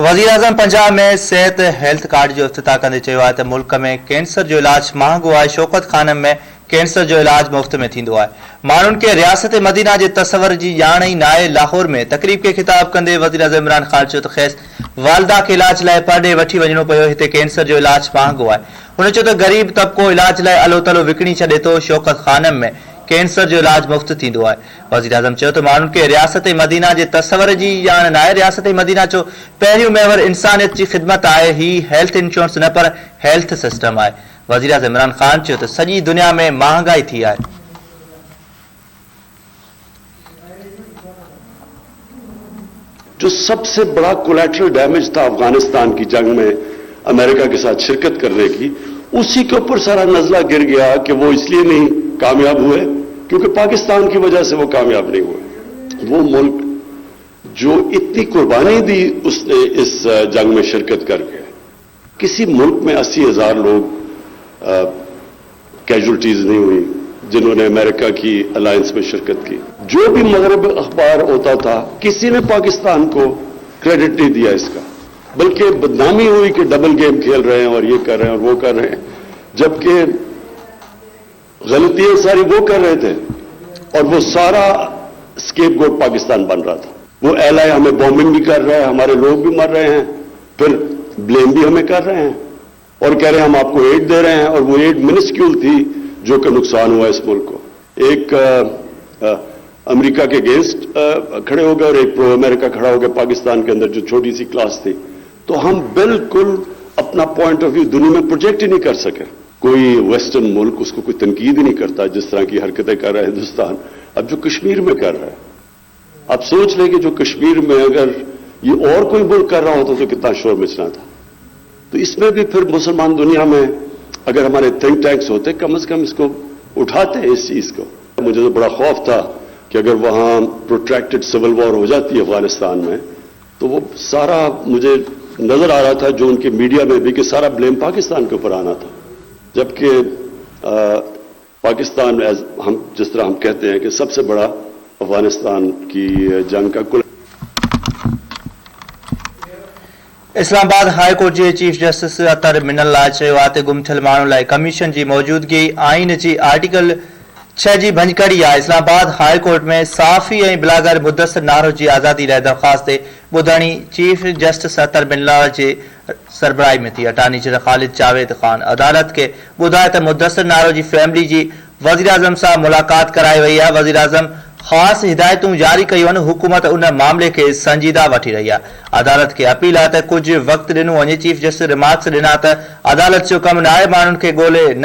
वज़ीर-ए-आज़म पंजाब में सेहत हेल्थ कार्ड जो इफ्तिताह कंदे चयो आहे त मुल्क में कैंसर जो इलाज महांगो आहे। शौकत खानन में कैंसर जो इलाज मुफ़्त में थींदो आहे। माण्हुनि खे रियासत मदीना जे तसवर जी ॼाण ई नाहे। लाहौर में तकरीब खे ख़िताब कंदे वज़ीर-ए-आज़म इमरान ख़ान चयो त ख़ैस वालदा खे इलाज लाइ परॾे वठी वञणो पियो। हिते कैंसर जो इलाज महांगो आहे। हुन चयो त ग़रीब तबिको इलाज लाइ अलो तलो विकिणी छॾे थो। शौकत खानन में कैंसर जो इलाज मुफ़्त थींदो आहे। वज़ीर-ए-आज़म चयो त माण्हुनि खे रियासत मदीना जे तसवर जी ॼाण नाहे। रियासत मदीना जो पहिरियों महवर इंसानियत जी ख़िदमत आहे। ही हेल्थ इंश्योरेंस न पर हेल्थ सिस्टम आहे। वज़ीर-ए-आज़म इमरान ख़ान चयो त सॼी दुनिया में महांगाई थी आहे। जो सबसे बड़ा कोलैटरल डैमेज था अफगानिस्तान की जंग में अमेरिका के साथ शिरकत करने की, उसी के ऊपर सारा नजला गिर गया कि वो इसलिए नहीं कामयाब हुए क्योंकि पाकिस्तान की वजह से वो कामयाब नहीं हुए। वो मुल्क जो इतनी कुर्बानी दी उसने इस जंग में शिरकत करके, किसी मुल्क में 80,000 लोग कैजुअल्टीज नहीं हुई जिन्होंने अमेरिका की अलायंस में शिरकत की। जो भी मगरब अखबार होता था, किसी ने पाकिस्तान को क्रेडिट नहीं दिया इसका, बल्कि बदनामी हुई कि डबल गेम खेल रहे हैं और ये कर रहे हैं और वो कर रहे हैं, जबकि गलतियां सारी वो कर रहे थे और वो सारा स्केपगोट पाकिस्तान बन रहा था। वो एलआई हमें बॉम्बिंग भी कर रहा है, हमारे लोग भी मर रहे हैं, फिर ब्लेम भी हमें कर रहे हैं और कह रहे हैं हम आपको एड दे रहे हैं, और वो एड मिनिस्क्यूल थी जो कि नुकसान हुआ इस मुल्क को। एक अमेरिका के अगेंस्ट खड़े हो गए और एक प्रो अमेरिका खड़ा हो गया पाकिस्तान के अंदर जो छोटी सी क्लास थी। तो हम बिल्कुल अपना पॉइंट ऑफ व्यू दुनिया में प्रोजेक्ट ही नहीं कर सके। कोई वेस्टर्न मुल्क उसको कोई तनकीद ही नहीं करता जिस तरह की हरकतें कर रहा है हिंदुस्तान अब जो कश्मीर में कर रहा है। आप सोच लें कि जो कश्मीर में अगर ये और कोई मुल्क कर रहा होता तो कितना शोर मचना था। तो इसमें भी फिर मुसलमान दुनिया में अगर हमारे थिंक टैंक्स होते कम से कम इसको उठाते इस चीज को। मुझे तो बड़ा खौफ था कि अगर वहां प्रोट्रैक्टेड सिविल वॉर हो जाती है अफगानिस्तान में, तो वो सारा मुझे नजर आ रहा था जो उनके मीडिया में भी कि सारा ब्लेम पाकिस्तान के ऊपर आना था, जबकि पाकिस्तान हम जिस तरह हम कहते हैं कि सबसे बड़ा अफगानिस्तान की जंग का कुल। इस्लामाबाद हाई कोर्ट के चीफ जस्टिस अतर मिनल्ला चयो आहे त गुम थियल माण्हुनि लाइ कमीशन की मौजूदगी आइन की आर्टिकल 6 की भंजकड़ी आहे। इस्लामाबाद हाई कोर्ट में साफ़ी और बिलागर मुदस्सिर नारो की आज़ादी लाइ दरख़्वास्त ते ॿुधणी चीफ जस्टिस अतर मिनल्ला जे सरबराही में थी। अटार्नी जनरल ख़ालिद जावेद ख़ान अदालत के ॿुधाए त मुदस्सिर नारो की फैमिली की वज़ीर-ए-आज़म सां मुलाक़ात कराई वई आहे। वज़ीर-ए-आज़म ख़ास हिदायतूं जारी कयूं आहिनि। हुकूमत उन मामले के संजीदा वठी रही आहे। अदालत के अपील आहे त कुछ वक्त ॾिनो वञे। चीफ जस्टिस रिमार्क्स ॾिना त अदालत जो कमु नाहे माण्हुनि खे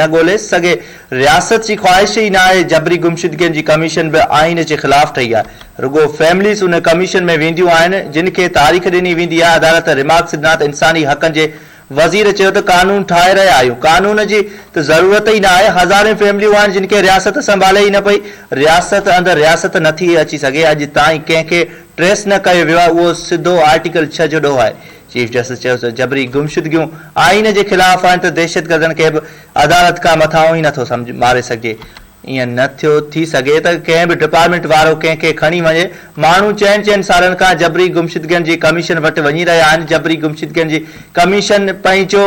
ॻोल्हे सघे। रियासत जी ख़्वाहिश ई नाहे। जबरी गुमशुदगियुनि जी कमीशन बि आइन जे ख़िलाफ़ ठही आहे। रुगो फैमिलीज़ उन कमीशन में वेंदियूं आहिनि जिन खे तारीख़ ॾिनी वेंदी आहे। अदालत रिमार्क्स ॾिना त इंसानी हक़नि जे वज़ीर चयो त कानून ठाहे रहिया आहियूं, कानून जी त ज़रूरत ई न आहे। हज़ारें फैमिलियूं आहिनि जिन खे रियासत संभाले ई न पई। रियासत अंदरि रियासत नथी अची सघे। अॼु ताईं कंहिंखे ट्रेस न कयो वियो आहे। उहो सिधो आर्टिकल 6 जो ॾोह आहे। चीफ जस्टिस चयो त जबरी गुमशुदगियूं आइन जे ख़िलाफ़ आहिनि त दहशतगर्दनि खे बि अदालत खां मथां ई नथो मारे सघिजे। ईअं न थी सघे त कंहिं बि डिपार्टमेंट वारो कंहिंखे खणी वञे। माण्हू चइनि सालनि खां जबरी गुमशुदगियुनि जी कमीशन वटि वञी रहिया आहिनि। जबरी गुमशुदगियुनि जी कमीशन पंहिंजो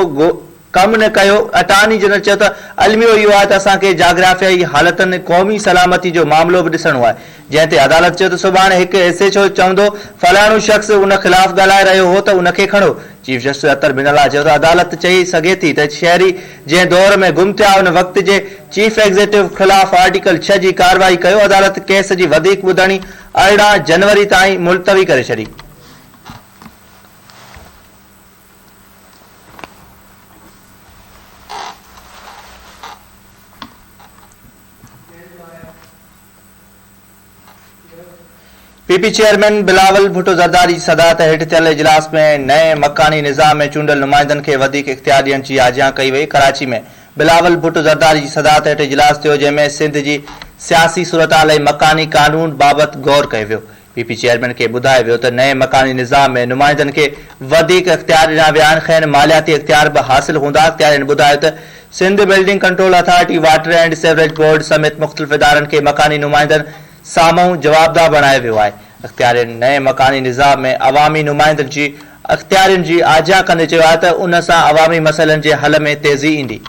कमु न कयो। अटार्नी जनरल चयो त अलमियो इहो आहे त असांखे जाग्राफियाई हालतुनि क़ौमी सलामती जो मामिलो बि ॾिसणो आहे, जंहिं ते अदालत चयो त सुभाणे हिकु SHO चवंदो फलाणो शख़्स उन ख़िलाफ़ ॻाल्हाए रहियो हो त उनखे खणो। चीफ जस्टिस अतर मिनल्ला चयो त अदालत चई सघे थी त शहरी जंहिं दौर में गुम थिया उन वक़्त जे चीफ एग्ज़ीक्यूटिव ख़िलाफ़ आर्टिकल 6 जी कार्रवाई कयो। अदालत केस जी वधीक ॿुधणी 18 जनवरी ताईं मुलतवी करे छॾी। पीपी चेयरमैन बिलावल भुट्टो ज़रदारी जी सदारत हेठि थियल इजलास में नए मकानी निज़ाम में चूंडियल नुमाइंदनि खे वधीक इख्तियार ॾियण जी आजियां कई वई। कराची में बिलावल भुट्टो ज़रदारी जी सदारत हेठि इजलास थियो जंहिं में सिंध जी सियासी सूरतहाल ऐं मकानी कानून बाबति गौर कयो वियो। पीपी चेयरमैन खे ॿुधायो वियो त नए मकानी निज़ाम में नुमाइंदनि खे वधीक इख्तियार ॾिना विया आहिनि। ख़ैर मालियाती इख्तियार बि हासिल हूंदा। इख्तियारनि ॿुधायो त Sindh building control authority, water and sewerage board समेत मुख़्तलिफ़ इदारनि खे मकानी नुमाइंदनि साम्हूं जवाबदार बणायो वियो आहे। इख्तियार नए मकानी निज़ाम में अवामी नुमाइंदनि जी अख़्तियारियुनि जी आजा कंदे चयो आहे त उन सां अवामी मसइलनि जे हल में तेज़ी ईंदी।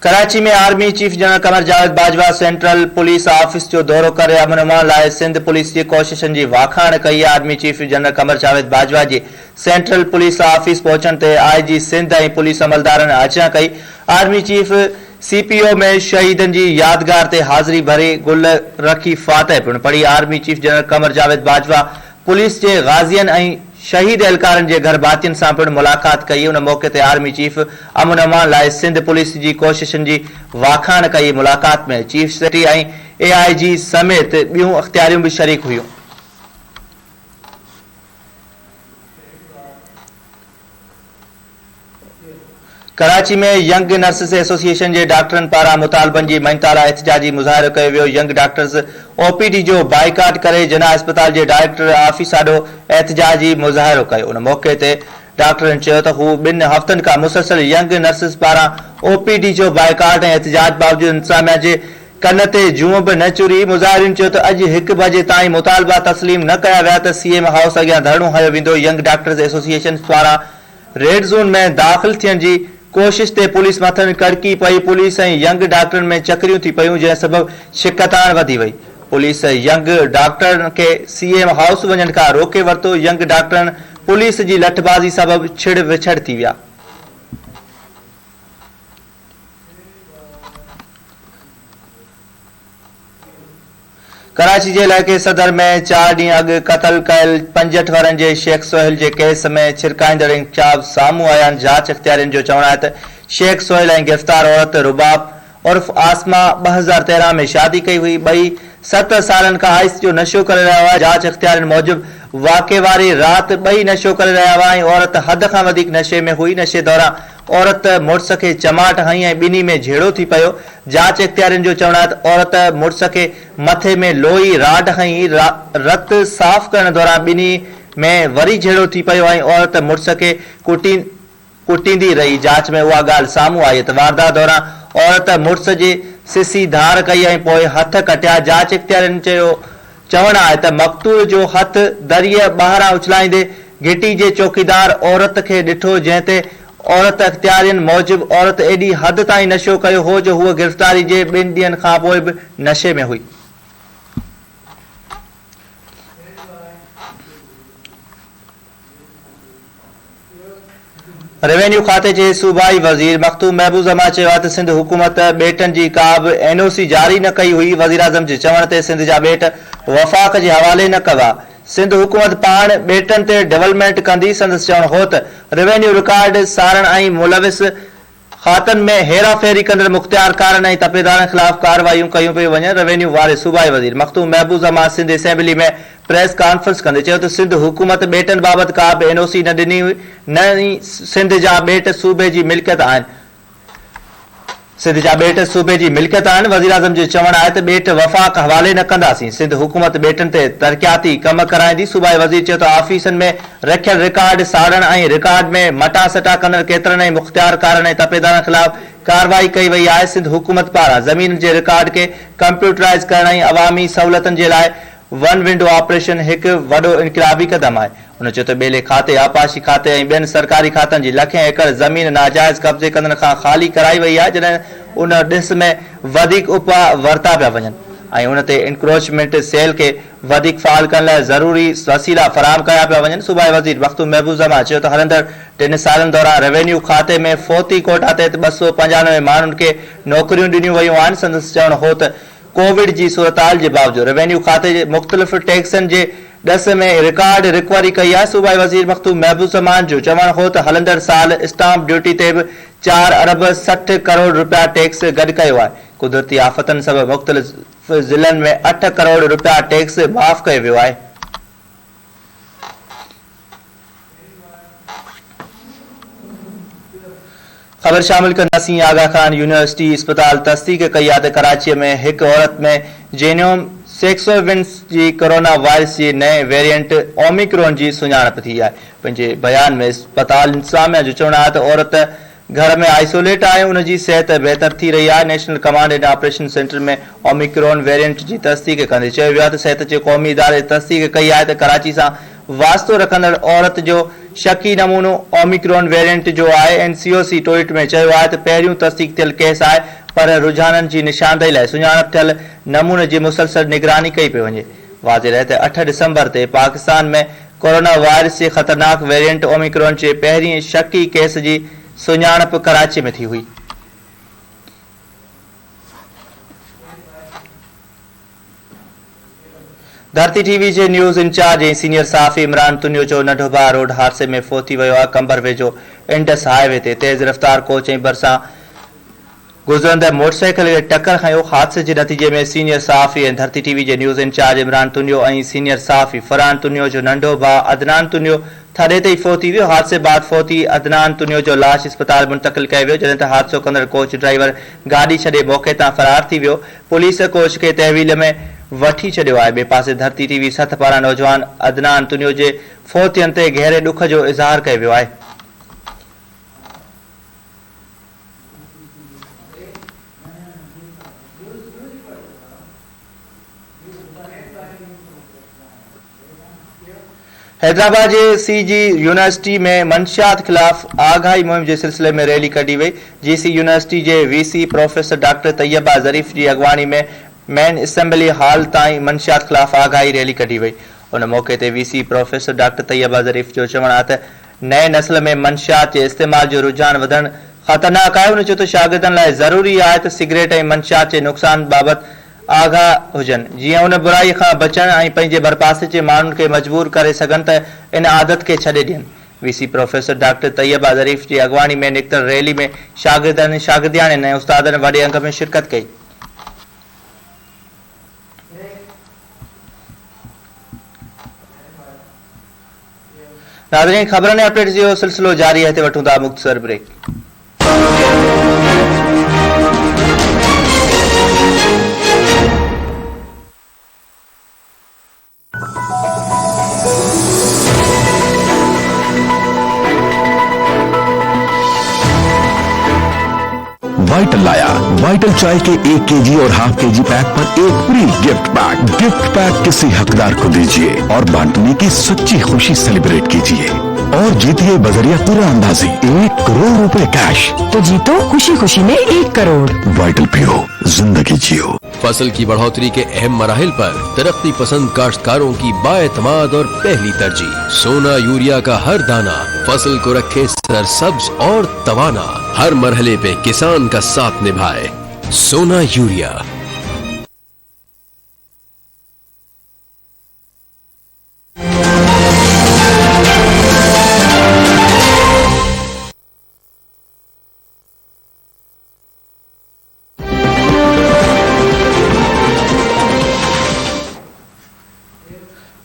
कराची में army chief general Qamar Javed Bajwa central police office जो दौरो करे अमन अमान लाइ सिंध पुलिस जी कोशिशनि जी वाखाण कई। Army chief general Qamar Javed Bajwa जी सेंट्रल पुलिस ऑफिस पहुचण ते आईजी सिंध ऐं पुलिस अमलदारनि अचा कई। आर्मी चीफ सीपीओ में शहीदनि जी यादगार ते हाज़िरी भरे गुल रखी फातह पिणु पढ़ी। Army chief general Qamar Javed Bajwa police जे गाज़ियनि ऐं शहीद एहलकारनि जे घर भातियुनि सां पिणु मुलाक़ात कई। उन मौक़े ते आर्मी चीफ अमन अमान लाइ सिंध पुलिस जी कोशिशनि जी वाखाण कई। मुलाक़ात में चीफ सेक्रेटरी ऐं एआईजी समेत ॿियूं अख़्तियारियूं बि शरीक हुयूं। कराची में यंग नर्सिस एसोसिएशन के डॉक्टरनि पारां मुतालबनि जी मञताला एहतजाजी मुज़ाहिरो कयो वियो। यंग डॉक्टर्स ओपीडी जो बाइकाट करे जना अस्पताल के डायरेक्टर ऑफिस आॾो एहतजाजी मुज़ाहिरो कयो। उन मौक़े ते डॉक्टरनि चयो त हू 2 हफ़्तनि खां मुसलसल यंग नर्सिस पारां ओपीडी जो बाइकाट ऐं एहतजाज बावजूद इंतज़ामिया जे कन ते जूं बि न चुरी। मुज़ाहिरीन चयो त अॼु 1 बजे ताईं मुतालबा तस्लीम न कया विया त सीएम हाउस अॻियां धरणो हयो वेंदो। यंग डॉक्टर्स एसोसिएशन पारां रेड ज़ोन में दाख़िल थियण जी कोशिश ते पुलिस मथनि कड़की पई। पुलिस ऐं यंग डॉक्टरनि में चकरियूं थी पयूं जंहिं सबबि शिकतान वधी वई। पुलिस यंग डॉक्टरनि खे सीएम हाउस वञण खां रोके वरितो। यंग डॉक्टरनि पुलिस जी लठबाज़ी सबबि छिड़ विछड़ थी विया। कराची के इलाके सदर में 4 ॾींहं अॻु क़तल कयल 65 वारनि जे शेख सोहेल के केस में छिरकाईंदड़ इंकशाफ साम्हूं आया आहिनि। जांच अख़्तियारियुनि जो चवणु आहे त शेख सोहेल ऐं गिरफ़्तार औरत रुबाब उर्फ आसमा 2013 में शादी कई हुई। ॿई 7 सालनि खां आइस जो नशो करे रहिया हुआ। जांच अख़्तियारियुनि मूजिबि वाक़े वारी राति ॿई नशो करे रहिया हुआ ऐं औरत हद खां वधीक नशे में हुई। नशे दौरान औरत मुड़ुस खे चमाट हई ऐं ॿिन्ही में झेड़ो थी पियो। जांच अख़्तियारियुनि जो चवणु आहे त औरत मुड़ुस खे मथे में लोई राड हई। रत साफ़ करण दौरान ॿिन्ही में वरी झेड़ो थी पियो ऐं औरत मुड़ुस खे कुटींदी रही। जांच में उहा ॻाल्हि साम्हूं आई त वारदात दौरान औरत मुड़ुस जे सिसी धार कई ऐं पोइ हथ कटिया। जांच अख़्तियारियुनि चवणु आहे त मक़तूल जो हथ दरिया ॿाहिरां उछलाईंदे घिटी जे चौकीदार औरत खे ॾिठो जंहिं ते औरत अख़्तियारियुनि मूजिबि औरत एॾी हद ताईं नशो कयो हो जो हूअ गिरफ़्तारी जे 2 ॾींहनि खां पोइ बि नशे में हुई। रेवेन्यू खाते के सूबाई वज़ीर मखतूम महबूब जमा चयो आहे त सिंध हुकूमत ॿेटनि जी का बि एनओसी जारी न कई हुई। वज़ीर आज़म जे चवण ते सिंध जा ॿेट वफ़ाक़ जे हवाले न कया। सिंध हुकूमत पाण ॿेटनि ते डेवलपमेंट कंदी। संदसि चवणु हो त रेवेन्यू रिकॉर्ड सारण ऐं मुलविस खातनि में हेरा फेरी कंदड़ मुख़्तियार कारनि ऐं तपेदारनि ख़िलाफ़ कार्रवाइयूं कयूं पियूं वञनि। रेवेन्यू वारे सूबाई वज़ीर मखतूम महबूब जमा सिंध असेंबली में प्रेस कॉन्फ्रेंस कंदे चयो त सिंध हुकूमत ॿेटनि बाबति का बि एनओसी न ॾिनी हुई। न ई सिंध जा ॿेट सूबे जी मिल्कियत आहिनि। वज़ीर आज़म जो चवणु आहे त ॿेट वफ़ाक़ हवाले न कंदासीं। सिंध हुकूमत ॿेटनि ते तरक़ियाती कम कराईंदी। सूबाई वज़ीर चयो त ऑफिसनि में रखियल रिकॉर्ड साड़ण ऐं रिकॉर्ड में मटा सटा कंदड़ केतिरनि ई मुख़्तियार कारनि ऐं तपेदारनि ख़िलाफ़ कार्रवाई कई वई आहे। सिंध हुकूमत पारां ज़मीन जे रिकॉर्ड खे कंप्यूटराइज़ करण ऐं अवामी सहूलियतनि जे लाइ 1 विंडो ऑपरेशन हिकु वॾो इनक़िलाबी क़दम आहे। उन चयो त ॿेले खाते आपाशी खाते ऐं ॿियनि सरकारी खातनि जी लखें एकड़ ज़मीन नाजाइज़ कब्ज़े कंदड़ खां ख़ाली कराई वई आहे जॾहिं उन ॾिस में वधीक उपा वरिता पिया वञनि ऐं उन ते इंक्रोचमेंट सेल खे वधीक फ़ाल करण लाइ ज़रूरी वसीला फ़राहम कया पिया वञनि। सूबाई वज़ीर मखतूम महबूब जमा चयो त हलंदड़ 3 सालनि दौरान रेवेन्यू खाते में फ़ौती कोटा तहत 295 माण्हुनि खे नौकरियूं ॾिनियूं वयूं आहिनि। संदसि चवणु हो त कोविड जी सूरताल जे बावजूदि रेवेन्यू खाते जे मुख़्तलिफ़ टैक्सनि जे ॾस में रिकॉर्ड रिकवरी कई आहे। सूबाई वज़ीर मखतूम महबूब जमान जो चवणु हो त हलंदड़ साल स्टाम्प ड्यूटी ते बि 4 अरब 60 करोड़ रुपया टैक्स गॾु कयो आहे। कुदरती आफ़तनि सबबि मुख़्तलिफ़ ज़िलनि में 8 करोड़ रुपया टैक्स माफ़ कयो वियो आहे। ख़बर शामिल कंदासीं। आगा खान यूनिवर्सिटी अस्पताल तस्दीक कई आहे त कराची में हिकु औरत में जेनोम सेक्सोविन्स जी कोरोना वायरस जे नए वेरिएंट ओमिक्रॉन जी सुञाणप थी आहे। पंहिंजे बयान में अस्पताल इंतज़ामिया जो चवणु आहे त औरत घर में आइसोलेट आहे, उन जी सिहत बहितर थी रही आहे। National command and operation centre में ओमिक्रॉन वेरिएंट जी तस्दीक कंदे चयो वियो आहे त सिहत जे क़ौमी इदारे तस्दीक कई आहे त कराची सां वास्तो रखंदड़ औरत जो शकी नमूनो ओमिक्रॉन वेरिएंट जो आहे। एनसीओसी ट्वीट में चयो आहे त पहिरियों तस्दीक थियल केस आहे, पर रुझाननि जी निशानदेही लाइ सुञाणप थियल नमूने जी मुसलसल निगरानी कई पई वञे। वाज़ेह रहे त 8 दिसंबर ते पाकिस्तान में कोरोना वायरस जे ख़तरनाक वेरिएंट ओमिक्रॉन जे पहिरीं शकी केस जी सुञाणप कराची में थी हुई। धरती टीवी जे न्यूज़ इंचार्ज ऐं सीनियर सहाफ़ी इमरान तुनियो जो नंढो भाउ रोड हादसे में फोत थी वियो आहे। कंबर वेझो इंडस हाईवे ते तेज़ रफ़्तार कोच ऐं भरिसां गुज़रंदड़ मोटरसाइकिल खे टक्कर खंयो। हादसे जे नतीजे में सीनियर सहाफ़ी ऐं धरती टीवी जे न्यूज़ इंचार्ज इमरान तुनियो ऐं सीनियर सहाफ़ी फरहान तुनियो जो नंढो भाउ अदनान तुनियो थॾे ते ई फोत थी वियो। हादसे बाद फोती अदनान तुनियो जो लाश अस्पताल मुंतक़िल कयो वियो, जॾहिं त हादसो कंदड़ कोच ड्राइवर गाॾी छॾे मौक़े तां फ़रार थी वियो। पुलिस कोच खे तहवील में वठी छॾियो आहे। ॿिए पासे धरती टीवी सथ पारां नौजवान अदनान तुनियो जे फोत थियण ते गहरे ॾुख जो इज़हार कयो वियो आहे। हैदराबाद जे सीजी यूनिवर्सिटी में मंशियात खिलाफ आगाही मुहिम जे सिलसिले में रैली कढी वई। जीसी यूनिवर्सिटी जे वीसी प्रोफेसर डॉक्टर तैयबा ज़रीफ जी अॻवानी में मेन असेंबली हॉल ताईं मंशियात खिलाफ आगाही रैली कढी वई। उन मौक़े ते वीसी प्रोफेसर डॉक्टर तैयबा ज़रीफ जो चवणु आहे त नए नस्ल में मंशियात जे इस्तेमाल जो रुझान वधणु ख़तरनाक आहे। उन चयो त शागिर्दनि लाइ ज़रूरी आहे त सिगरेट ऐं मंशियात जे नुक़सान बाबति आगाह हुजनि, जीअं उन बुराई खां बचनि ऐं पंहिंजे भरपासे जे माण्हुनि खे मजबूर करे सघनि त इन आदत खे छॾे ॾियनि। वीसी प्रोफेसर डॉक्टर तैयबा ज़रीफ जी अॻवानी में निकितल रैली में शागिर्दनि, शागिर्दियाणियुनि ऐं उस्तादनि वॾे अंग में शिरकत कई। नाज़रीन, ख़बरनि ऐं अपडेट जो सिलसिलो जारी आहे, वठूं था मुख़्तसर ब्रेक। वाइटल लाया। वाइटल चाय के 1 केजी और हाफ केजी पैक पर एक free gift pack. Gift pack किसी हकदार को दीजिए और बांटने की सच्ची खुशी सेलिब्रेट कीजिए और जीतिए बजरिया पूरा अंदाजी 1 करोड़ रुपए कैश। तो जीतो खुशी खुशी में 1 करोड़। वाइटल पियो, जिंदगी जियो। फसल की बढ़ोतरी के अहम मराहिल पर तरक्की पसंद काश्तकारों की बाएतमाद और पहली तरजीह सोना यूरिया का हर दाना फसल को रखे सरसब्ज और तवाना। हर मरहले पे किसान का साथ निभाए सोना यूरिया।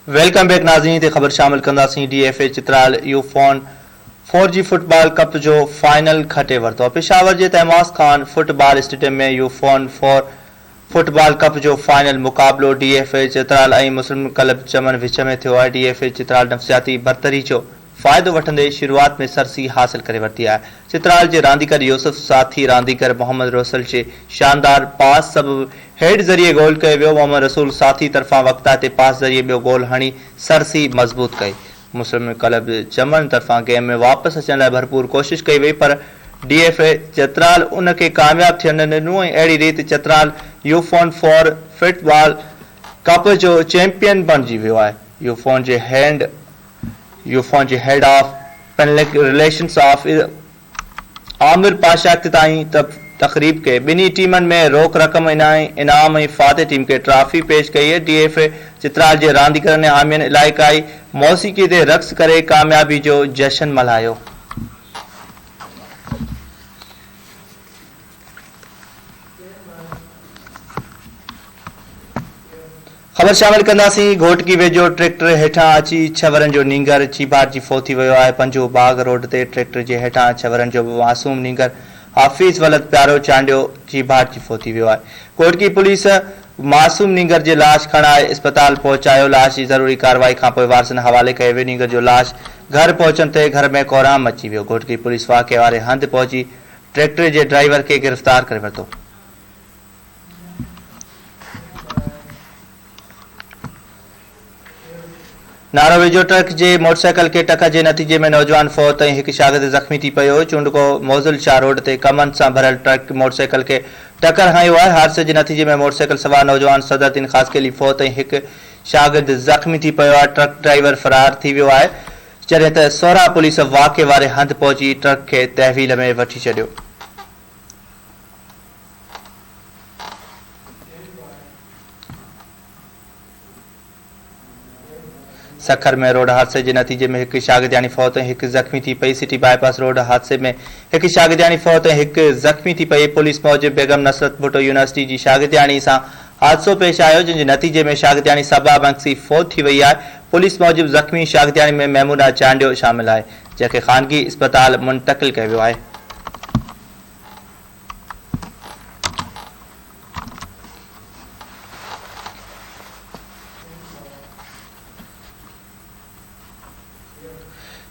वेलकम बैक नाज़रीन, ते ख़बर शामिल कंदासीं। DFA Chitral Ufone 4G football cup जो फाइनल खटे वरितो। पेशावर जे तहमास खान फुटबॉल स्टेडियम में यूफोन 4 फुटबॉल कप जो फाइनल मुक़ाबिलो DFA चित्राल ऐं मुस्लिम क्लब चमन विच में थियो आहे। DFA चित्राल नफ़सियाती बरतरी जो फ़ाइदो वठंदे शुरूआत में सरसी हासिल करे वरिती आहे। चित्राल जे रांदीगर यूसुफ साथी रांदीगर मोहम्मद रसूल जे शानदार पास सबबि हेड ज़रिए गोल कयो वियो। मोहम्मद रसूल साथी तरफ़ां वक़्ता ते पास ज़रिए ॿियो गोल हणी सरसी मज़बूत कई। मुस्लिम क्लब चमन तरफ़ां गेम में वापसि अचण लाइ भरपूर कोशिश कई वई, पर DFA चित्राल उन खे कामयाब थियण न ॾिनो ऐं अहिड़ी रीति चित्राल यूफोन 4 फुटबॉल कप जो चैंपियन बणिजी वियो आहे। यूफोन जे head of public relations of Aamir Pasha इख़्तितामी तक़रीब के ॿिन्ही टीमनि में रोक रक़म इनाम ऐं फाते टीम खे ट्रॉफी पेश कई है। DFA चित्राल जे रांदीगरनि ऐं हामियुनि इलाइक़ाई मौसीक़ी ते रक़्स करे कामयाबी जो जश्न मल्हायो। ख़बर शामिल कंदासीं। घोटकी वेझो ट्रैक्टर हेठां अची 6 वरनि जो नींगर चीबार जी फोत थी वियो आहे। पंजो बाग रोड ते ट्रैक्टर जे हेठां 6 वरनि जो मासूम नींगर हाफिज़ वलद प्यारो चांडियो जी भाटिजी फोती वियो आहे। कोट की पुलिस मासूम नीगर जी लाश खणाए अस्पताल पहुंचायो। लाश जी ज़रूरी कार्रवाई खां पोइ वारसनि हवाले कयो वियो। नीगर जो लाश घर पहुचण ते घर में कोहराम मची वियो। कोट की पुलिस वाक़े वारे हंधि पहुची ट्रैक्टर जे ड्राइवर खे गिरफ़्तार करे वरितो। नारो वेझो ट्रक जे मोटरसाइकिल के टक्कर जे नतीजे में नौजवान फौत ऐं हिकु शागिर्द ज़ख़्मी थी पियो। चूंडको मोज़िल शाह रोड ते कमनि सां भरियल ट्रक मोटरसाइकिल के टक्कर हयो आहे। हादसे जे नतीजे में मोटरसाइकिल सवार नौजवान सदरुद्दीन ख़ासकेली फौत ऐं हिकु शागिर्द ज़ख़्मी थी पियो आहे। ट्रक ड्राइवर फरार थी वियो आहे, जॾहिं त सोहरा पुलिस वाक़े वारे हंधि पहुची ट्रक खे तहवील में वठी छॾियो। सखर में रोड हादसे के नतीजे में एक शागिर्दियानी फौत एक जख्मी थी पई। सिटी बाईपास रोड हादसे में एक शागिर्दियानी फौत एक जख्मी थी पई। पुलिस मौजिब बेगम नसरत भुट्टो यूनिवर्सिटी की शागिर्दियानी से हादसो पेश आयो, जिन नतीजे में शागिर्दियानी सबा बंक्सी फौत थी वही है। पुलिस मौजिब जख्मी शागिर्दियानी में महमूदा चांडियो शामिल है, जैसे खानगी अस्पताल मुंतकिल किया वियो है।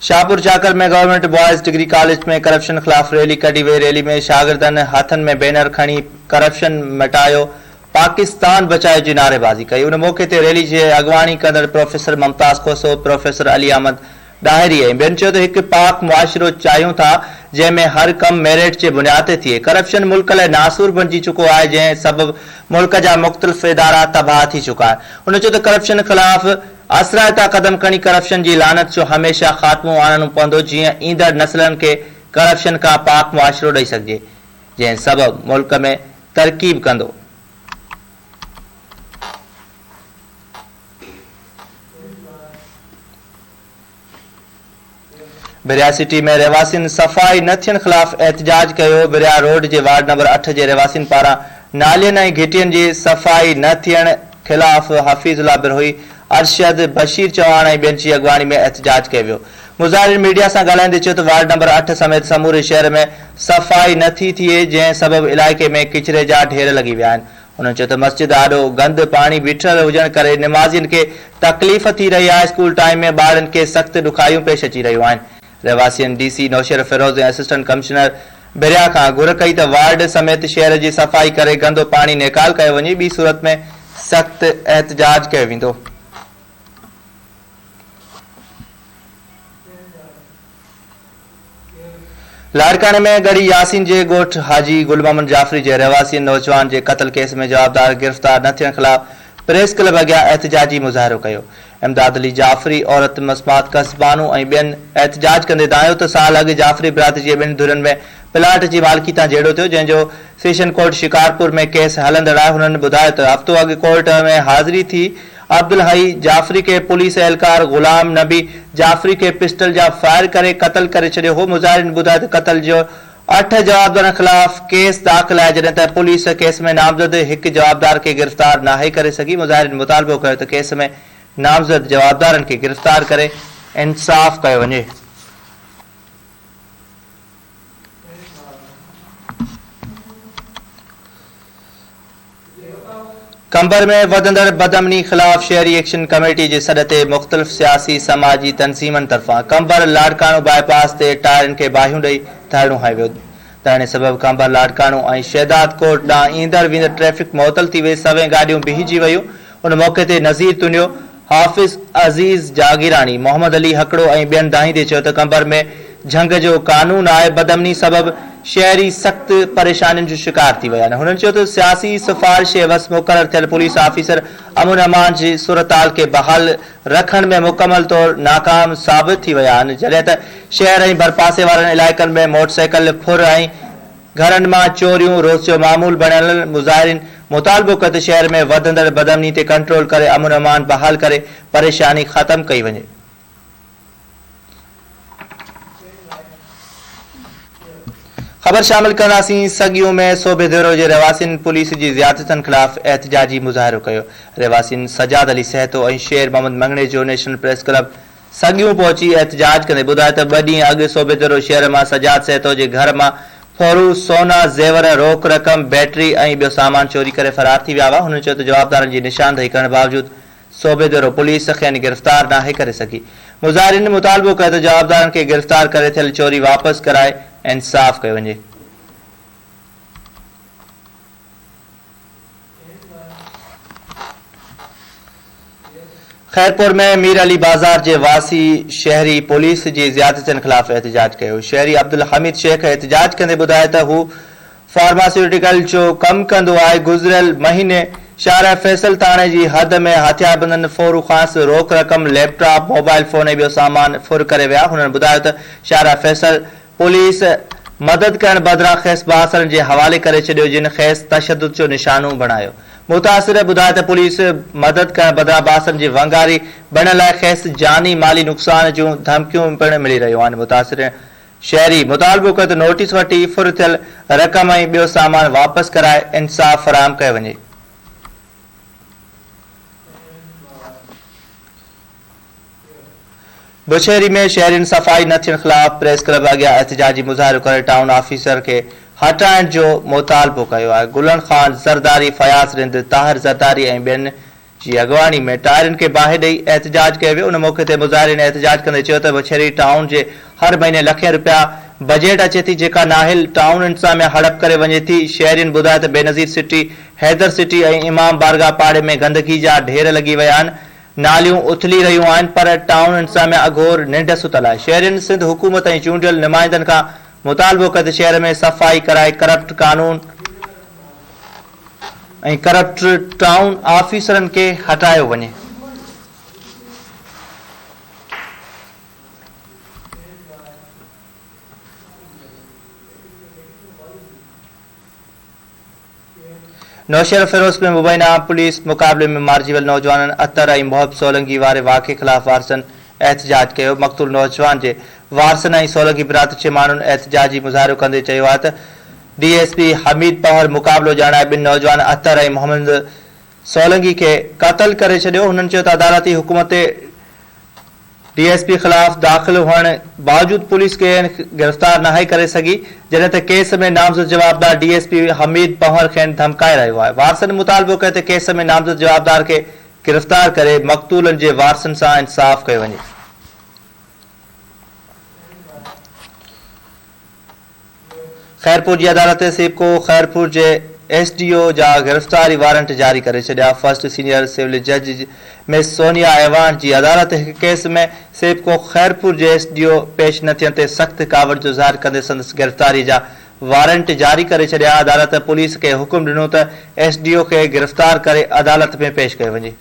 शाहपुर जाकर में गवर्नमेंट बॉयज डिग्री कॉलेज में करप्शन खिलाफ रैली कढी वही। रैली में शागिर्दन हथन में बैनर खणी करप्शन मिटायो, पाकिस्तान बचाए जी नारेबाजी कई। उन मौके ते रैली जे अगवानी कंदड़ प्रोफेसर मुमताज खोसो, प्रोफेसर अली अहमद डाहरी ऐं ॿियनि चयो त हिकु पाक मुआशिरो चाहियूं था जंहिंमें हर कम मेरिट जे बुनियाद ते थिए। करप्शन मुल्क लाइ नासूर बणिजी चुको आहे, जंहिं सबबि मुल्क जा मुख़्तलिफ़ इदारा तबाह थी चुका आहिनि। उन चयो त करप्शन खिलाफ असराइता कदम खणी करप्शन जी लानत जो हमेशा ख़ात्मो आणणो पवंदो, जीअं ईंदड़ नस्लनि खे करप्शन खां पाक मुआशिरो ॾेई सघिजे, जंहिं सबबि मुल्क में तरकीब कंदो। बिरिया सिटी में रहवासियुनि सफ़ाई न थियण ख़िलाफ़ एहतजाज कयो। बिरिया रोड जे वार्ड नंबर 8 जे रहवासियुनि पारां नालियुनि ऐं घिटियुनि जी सफ़ाई न थियण ख़िलाफ़ हफ़ीज़ुल्लाह बिरोही, अरशद बशीर चौहान ऐं ॿियनि जी अॻवानी में एहतजाज कयो वियो। मुज़ाहिरीन मीडिया सां ॻाल्हाईंदे चयो त वार्ड नंबर 8 समेत समूरे शहर में सफ़ाई नथी थिए, जंहिं सबबि इलाइक़े में किचिरे जा ढेर लॻी विया आहिनि। उन्होंने चयो त मस्जिद ॾाढो गंद पाणी बीठल हुजण करे निमाज़ियुनि खे तकलीफ़ थी रही आहे। स्कूल टाइम में ॿारनि खे सख़्त ॾुखाइयूं पेश अची रहियूं आहिनि। रहवासियुनि डीसी नौशर फिरोज़ ऐं असिस्टेंट कमिश्नर बिरिया खां घुर कई त वार्ड समेत शहर जी सफ़ाई करे गंदो पाणी निकाल कयो वञे, ॿी सूरत में सख़्त एहतजाज कयो वेंदो। लाड़काने में गढ़ी यासीन जे ॻोठ हाजी गुल मोहम्मद जाफरी जे रहवासी नौजवान जे क़त्ल केस में जवाबदार गिरफ़्तार न थियण ख़िलाफ़ प्रेस क्लब अॻियां एहतजाजी मुज़ाहिरो कयो। इमदाद अली जाफरी, औरत मस्मात कसबानू ऐं ॿियनि एहतजाज कंदे दायो त साल अॻु जाफरी बिरादरी जे ॿिनि धुरनि में प्लाट जी मालिकी तां जहिड़ो थियो, जंहिंजो सेशन कोर्ट शिकारपुर में केस हलंदड़ आहे। हुननि ॿुधायो त हफ़्तो अॻु कोर्ट में हाज़िरी थी अब्दुल हई जाफरी के पुलिस एहलकार गुलाम नबी जाफरी के पिस्टल जा फायर करे क़त्ल करे छॾियो हो। मुज़ाहिरीन ॿुधायो त क़त्ल जो 8 जवाबदारनि ख़िलाफ़ केस दाख़िल आहे, जॾहिं त पुलिस केस में नामज़द हिकु जवाबदार खे गिरफ़्तार नाहे करे सघी। मुज़ाहिरीन मुतालबो कयो त केस में नामज़द जवाबदारनि खे गिरफ़्तार करे इंसाफ़ कयो वञे। कंबर में वधंदड़ बदअमनी ख़िलाफ़ शहरी एक्शन कमेटी जे सॾ ते मुख़्तलिफ़ सियासी समाजी तनज़ीमनि तरफ़ां कंबर लाड़काणो बाईपास ते टायरनि खे बाहियूं ॾेई धरणो हयो वियो। धरणे सबबि कंबर लाड़काणो ऐं शहदाद कोट ॾांहुं ईंदड़ वेंदड़ ट्रैफ़िक मुअतल थी वई। सवें गाॾियूं बीहिजी वयूं। उन मौक़े ते नज़ीर तुनियो, हाफ़िज़ अज़ीज़ जागीरानी, मोहम्मद अली हकड़ो ऐं ॿियनि दाहींदे चयो त कंबर में झंग जो कानून आहे। बदअमनी सबबि शहरी सख़्त परेशानियुनि जो शिकार थी विया आहिनि। हुननि चयो त सियासी सिफ़ारिश वस मुक़ररु थियल पुलिस ऑफिसर अमन अमान जी सूरताल खे बहाल रखण में मुकमल तौर नाकाम साबित थी विया आहिनि, जॾहिं त शहर ऐं भरपासे वारनि इलाइक़नि में मोटरसाइकिल फुर ऐं घरनि मां चोरियूं रोज़ जो मामूल बणियल। मुज़ाहिरीन मुतालबो कयो त शहर में वधंदड़ बदअमनी ते कंट्रोल करे अमन अमान बहाल करे परेशानी ख़त्म कई वञे। ख़बर शामिल कंदासीं। सगियूं में सोबे देरो जे रहवासियुनि पुलिस जी ज़ियादतनि ख़िलाफ़ एहतजाजी मुज़ाहिरो कयो। रहवासियुनि सजाद अली सहतो ऐं शेर मोहम्मद मंगणे जो नेशनल प्रेस क्लब सगियूं पहुची एहतजाज कंदे ॿुधायो त 2 ॾींहं अॻु सोबे देरो शहर मां सजाद सहतो जे घर मां फोरू सोना ज़ेवर रोक रक़म बैटरी ऐं ॿियो सामान चोरी करे फरार थी विया हुआ। हुननि चयो त जवाबदारनि जी निशानदेही करण बावजूद सूबेदारो पुलिस खेनि गिरफ़्तार नाहे करे सघी। मुज़ाहिरीन मुतालबो कयो त जवाबदारनि खे गिरफ़्तार करे थियल चोरी वापसि कराए इंसाफ़ कयो वञे। खैरपुर में मीर अली बाजार के वासी शहरी पुलिस की ज़्यादतियुनि खिलाफ़ एहतजाज किया। शहरी अब्दुल हमीद शेख एहतजाज कंदे ॿुधायो त हू फार्मास्यूटिकल जो कम कंदो आहे। गुज़िरियल महीने शाहरा फैसल थाने की हद में हथियारबंदनि फोरू खास रोक रक़म लैपटॉप मोबाइल फोन ऐं ॿियो सामान फुर करे विया। हुननि ॿुधायो त शाहरा फैसल पुलिस मदद करण बदिरां खेस बासरनि जे हवाले करे छॾियो, जिन खेस तशद्दुद जो निशानो बणायो। मुतासिर ॿुधायो त पुलिस मदद करण बदिरां बासरनि जी वंगारी बण लाइ खेस जानी माली नुक़सान जूं धमकियूं पिणु मिली रहियूं आहिनि। मुतासिर शहरी मुतालबो कयो त नोटिस वठी फुर थियल रक़म ऐं ॿियो सामान वापसि कराए इंसाफ़ फराहम कयो वञे। बुशहरी में शहरियुनि सफ़ाई न थियण ख़िलाफ़ प्रेस क्लब अॻियां एहतजाजी मुज़ाहिरो करे टाउन ऑफिसर खे हटाइण जो मुतालबो कयो आहे। गुलन ख़ान ज़रदारी, फयाज़ रिंद, ताहिर ज़रदारी ऐं ॿियनि जी अॻवानी में टायरनि खे बाहि ॾेई एहतजाज कयो वियो। उन मौक़े ते मुज़ाहिरीन एहतजाज कंदे चयो त बुशहरी टाउन जे हर महीने लखें रुपया बजट अचे थी, जेका नाहिल टाउन इंतज़ामिया हड़प करे वञे थी। शहरियुनि ॿुधायो त बेनज़ीर सिटी, हैदर सिटी ऐं इमाम बारगाह पाड़े में गंदगी जा ढेर लॻी विया आहिनि। नालियूं उथली रहियूं आहिनि, पर टाउन इंतज़ामिया अघोर निंड सुतल आहे। शहरियुनि सिंध हुकूमत ऐं चूंडियल नुमाइंदनि खां मुतालबो कयो त शहर में सफ़ाई कराए करप्ट कानून ऐं करप्ट टाउन ऑफिसरनि खे हटायो वञे। नौशहर फिरोज में मुबैना पुलिस मुक़ाबले में मारिजी वियल नौजवाननि अतर ऐं मोहब सोलंगी वारे वाक़े ख़िलाफ़ वारसनि एहतजाज कयो। मक़तूल नौजवान जे वारसनि ऐं सोलंगी बिरादरी जे माण्हुनि एहतजाजी मुज़ाहिरो कंदे चयो आहे त DSP हमीद पहर मुक़ाबलो ॼाणाए ॿिनि नौजवान अतर ऐं मोहम्मद सोलंगी खे क़तल करे छॾियो। हुननि चयो त अदालती हुकूमत DSP ख़िलाफ़ दाख़िल हुअण बावजूद पुलिस खे गिरफ़्तार नाहे करे सघी, जॾहिं त केस में नामज़द जवाबदार DSP हमीद पहर खेनि धमकाए रहियो आहे। वारसनि मुतालबो कयो त केस में नामज़द जवाबदार खे गिरफ़्तार करे मक़तूलनि जे वारसनि सां इंसाफ़ कयो वञे। खैरपुर की अदालत सिबको खैरपुर के SDO जा गिरफ़्तारी वारंट जारी करे छॾिया। फर्स्ट सीनियर सिविल जज मिस सोनिया ऐवान की अदालत हिक केस में सिबको खैरपुर के SDO पेश न थियण ते सख़्त कावड़ जो ज़ाहिर कंदे संदसि गिरफ़्तारी जा वारंट जारी करे छॾिया। अदालत पुलिस के हुकुम ॾिनो त SDO खे गिरफ़्तार करे अदालत में पेश कयो वञे।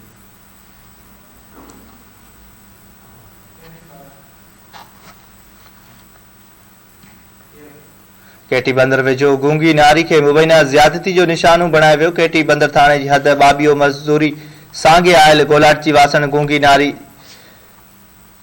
केटी बंदर वेझो गूंगी नारी के मुबैना ज़्यादती जो निशानो बणायो वियो। केटी बंदर थाने की हद बाबियो मज़दूरी सांगे आयल गोलाटची वासण गूंगी नारी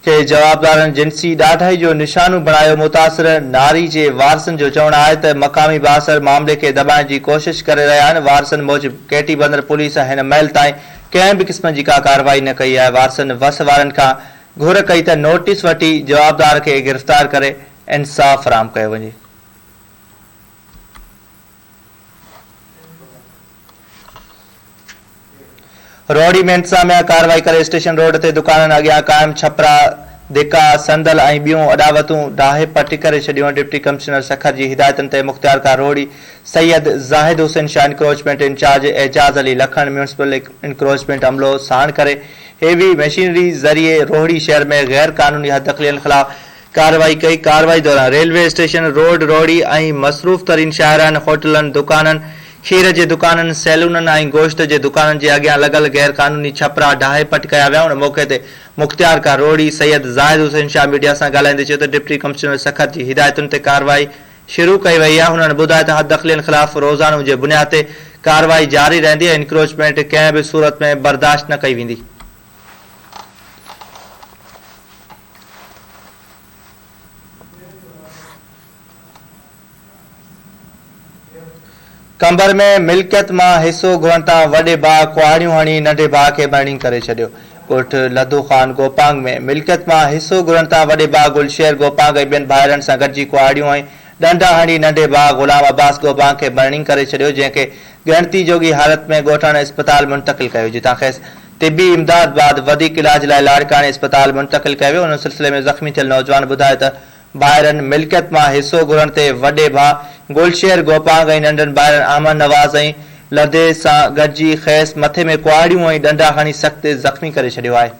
के जवाबदारनि जिनसी ॾाढाई जो निशानो बणायो। मुतासिर नारी जे वारसनि जो चवणु आहे त मक़ामी बासर मामले खे दॿाइण जी कोशिश करे रहिया आहिनि। वारसनि मूजिबि केटी बंदर पुलिस हिन महिल ताईं कंहिं बि क़िस्म जी का कार्रवाई न कई आहे। वारसनि वस वारनि खां घुर कई त नोटिस वठी जवाबदार खे गिरफ़्तार करे इंसाफ़ फराहम कयो वञे। रोहड़ी में इंतजामिया कार्रवाई करे स्टेशन रोड ते दुकाननि अॻियां क़ाइम छपरा, धिका, संदल ऐं ॿियूं अॾावतूं डाहे पटी करे छॾियूं। डिप्टी कमिश्नर सखर जी हिदायतुनि ते मुख़्तियार खां रोहड़ी सैयद ज़ाहिद हुसैन शाह इंक्रोचमेंट इंचार्ज एजाज़ अली लखन म्यूनिसिपल इंक्रोचमेंट अमलो साण करे हेवी मशीनरी ज़रिए रोहड़ी शहर में गैर क़ानूनी हद दख़लियनि ख़िलाफ़ कार्रवाई कई। कार्रवाई दौरान रेलवे स्टेशन रोड रोहड़ी ऐं मसरूफ़ तरीन शाहरान होटलनि, दुकाननि, खीर जे दुकाननि, सैलूननि ऐं गोश्त जे दुकाननि जे अॻियां लॻल गैर क़ानूनी छपरा डाहे पट कया विया। उन मौक़े ते मुख़्तियार खां रोहड़ी सैयद ज़ाहिद हुसैन शाह मीडिया सां ॻाल्हाईंदे चयो त डिप्टी कमिश्नर सखर जी हिदायतुनि ते कार्रवाई शुरू कई वई आहे। हुननि ॿुधायो त हद दख़लियनि ख़िलाफ़ रोज़ानो जे बुनियाद ते कार्रवाई जारी रहंदी ऐं इंक्रोचमेंट कंहिं बि सूरत में बर्दाश्त न कई वेंदी। कंबर में मिल्कियत मां हिस्सो घुरण तां वॾे भाउ कुहाड़ियूं हणी नंढे भाउ खे बरणी करे छॾियो। ॻोठ लधू ख़ान गोपांग में मिल्कियत मां हिस्सो घुरण तां वॾे भाउ गुलशेर गोपांग ऐं ॿियनि भाइरनि सां गॾिजी कुहाड़ियूं ऐं डंडा हणी नंढे भाउ गुलाम अब्बास गोबां खे बर्निंग करे छॾियो, जंहिंखे ॻणती जोगी हालत में ॻोठाणे अस्पताल मुंतक़िल कयो, जितां खेसि तिबी इमदाद बाद वधीक इलाज लाइ लाड़काणे अस्पताल मुंतक़िल कयो वियो। उन सिलसिले में ज़ख़्मी थियल नौजवान ॿुधायो त ॿाहिरनि मिल्कियत मां हिसो घुरण ते वॾे भाउ गुलशेर गोपांग ऐं नंढनि ॿाहिरनि अहमद नवाज़ ऐं लदे सां गॾिजी खेसि मथे में कुआड़ियूं ऐं डंडा हणी सख़्त ज़ख़्मी करे छॾियो आहे।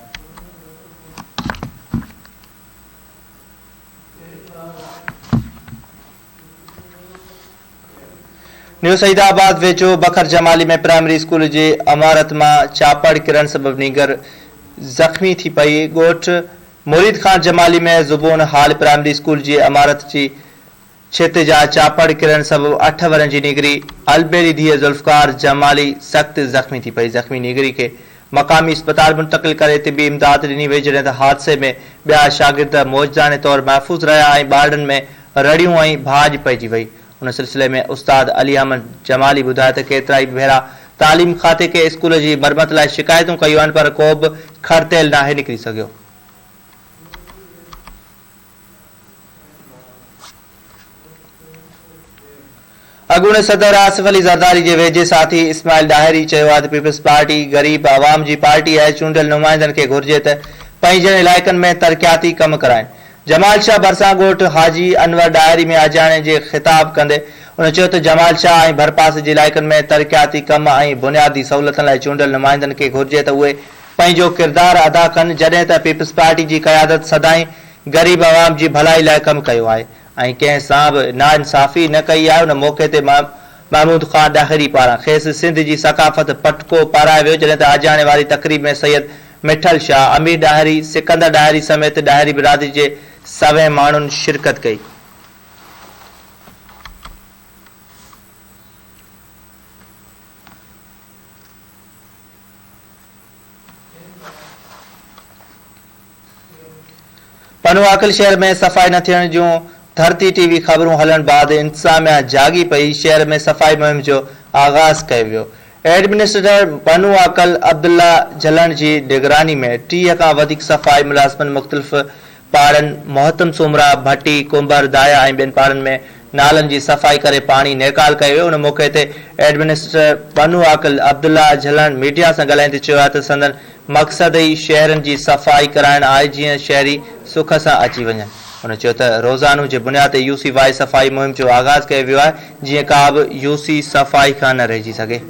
न्यू सईदाबाद वेझो बखर जमाली में प्राइमरी स्कूल जे इमारत मां चापड़ किरण सबबि नीगर ज़ख़्मी थी पई। ॻोठ मुरीद खान जमाली में ज़ुबून हाल प्राइमरी स्कूल जी इमारत जी छित जा चापड़ किरण सबबि 8 वरनि जी निगरी अलबेरी धीअ ज़ुल्फ़कार जमाली सख़्त ज़ख़्मी थी पई। ज़ख़्मी निगरी खे मक़ामी अस्पताल मुंतक़िल करे तिबी इमदाद ॾिनी वई, जॾहिं त हादसे में ॿिया शागिर्द मौजदाने तौरु महफ़ूज़ रहिया ऐं ॿारनि में रड़ियूं ऐं भाॼ पइजी वई। उन सिलसिले में उस्ताद अली अहमद जमाली ॿुधायो त केतिरा ई भेरा तालीम खाते खे स्कूल जी मरमत लाइ शिकायतूं कयूं आहिनि, पर को बि खरतेल नाहे निकिरी सघियो। अॻूणे सदर आसिफ अली ज़रदारी जे वेझे साथी इस्माइल डाहिरी चयो आहे त पीपल्स पार्टी ग़रीब आवाम जी पार्टी आहे, चूंडियल नुमाइंदनि खे घुर्जे त पंहिंजनि इलाइक़नि में तरक़ियाती कम कराइनि। जमाल शाह भरिसां ॻोठ हाजी अनवर डायरी में अजाणे जे ख़िताब कंदे उन चयो त जमाल शाह ऐं भरपासे जे इलाइक़नि में तरक़ियाती कम ऐं बुनियादी सहूलियतनि लाइ चूंडियल नुमाइंदनि खे घुर्जे त उहे पंहिंजो किरदारु अदा कनि, जॾहिं त पीपल्स पार्टी जी क़यादत सदाईं ग़रीब आवाम जी भलाई लाइ कमु कयो आहे ऐं कंहिं सां बि नाइंसाफ़ी न कई आहे। उन मौक़े ते महमूद ख़ान डाहिरी पारां खेसि सिंध जी सक़ाफ़त पटको पारायो वियो, जॾहिं त अजाणे वारी तक़रीब में सैयद मिठल शाह, अमीर डाहिरी, सिकंदर डाहिरी समेत डाहिरी बिरादरी जे सवें माण्हुनि शिरकत कई। पनुआकल शहर में सफ़ाई न थियण जूं धरती टीवी ख़बरूं हलण बाद इंतज़ामिया जागी पई। शहर में सफ़ाई मुहिम जो आगाज़ कयो वियो। एडमिनिस्ट्रेटर पनुआकल अब्दुल्ला झलण जी निगरानी में 30 खां वधीक सफ़ाई मुलाज़िमनि मुख़्तलिफ़ पाड़नि मोहतम सुमरा, भट्टी, कुंबर, दाया ऐं ॿियनि पाड़नि में नालनि जी सफ़ाई करे पाणी नेकाल कयो वियो। उन मौक़े ते एडमिनिस्ट्रेटर पनुआकल अब्दुल्ला झलण मीडिया सां ॻाल्हाईंदे चयो आहे त संदन मक़सद ई शहरनि जी सफ़ाई कराइण आहे, जीअं शहरी सुख सां अची वञनि। उन चयो त रोज़ानो जे बुनियाद ते यूसी वाई सफ़ाई मुहिम जो आगाज़ कयो वियो आहे, जीअं का बि यूसी सफ़ाई खां न रहिजी सघे।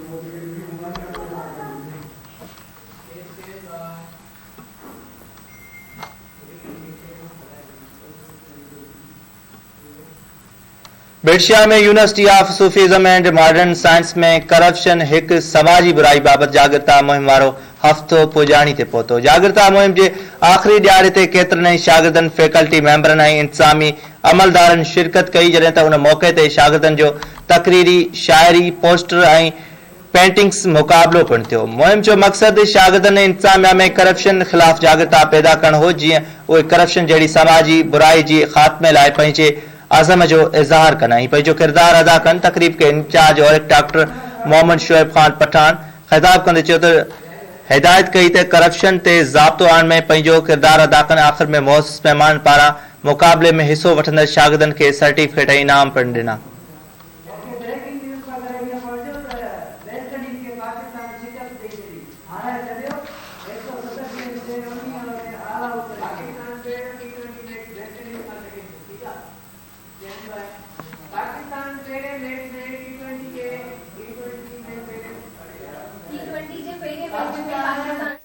बेडशिया में university of Sufism and modern science में करप्शन हिकु समाजी बुराई बाबति जागृता मुहिम वारो हफ़्तो पुॼाणी ते पहुतो। जागृता मुहिम जे आख़िरी ॾियारे ते केतिरनि ई शागिर्दनि, फैकल्टी मेंबरनि ऐं इंतज़ामी अमलदारनि शिरकत कई, जॾहिं त उन मौक़े ते शागिर्दनि जो तक़रीरी, शाइरी, पोस्टर ऐं पेंटिंग्स मुक़ाबिलो पिणु थियो। मुहिम जो मक़सदु शागिर्दनि ऐं इंतज़ामिया में करप्शन ख़िलाफ़ जागृता पैदा करणु हो, जीअं उहे करप्शन जहिड़ी समाजी बुराई जी ख़ात्मे लाइ पंहिंजे अज़म जो इज़हार कनि ऐं पंहिंजो किरदारु अदा कनि। तक़रीब के इंचार्ज और डॉक्टर मोहम्मद शोएब खान पठान ख़िताब कंदे चयो त हिदायत कई त करप्शन ते ज़ाब्तो आणण में पंहिंजो किरदारु अदा कनि। आख़िर में मुअज़्ज़िज़ महिमान पारां मुक़ाबले में हिसो वठंदड़ शागिर्दनि खे सर्टिफिकेट ऐं इनाम पिणु ॾिना। T20 जे पहले मैच में पाकिस्तान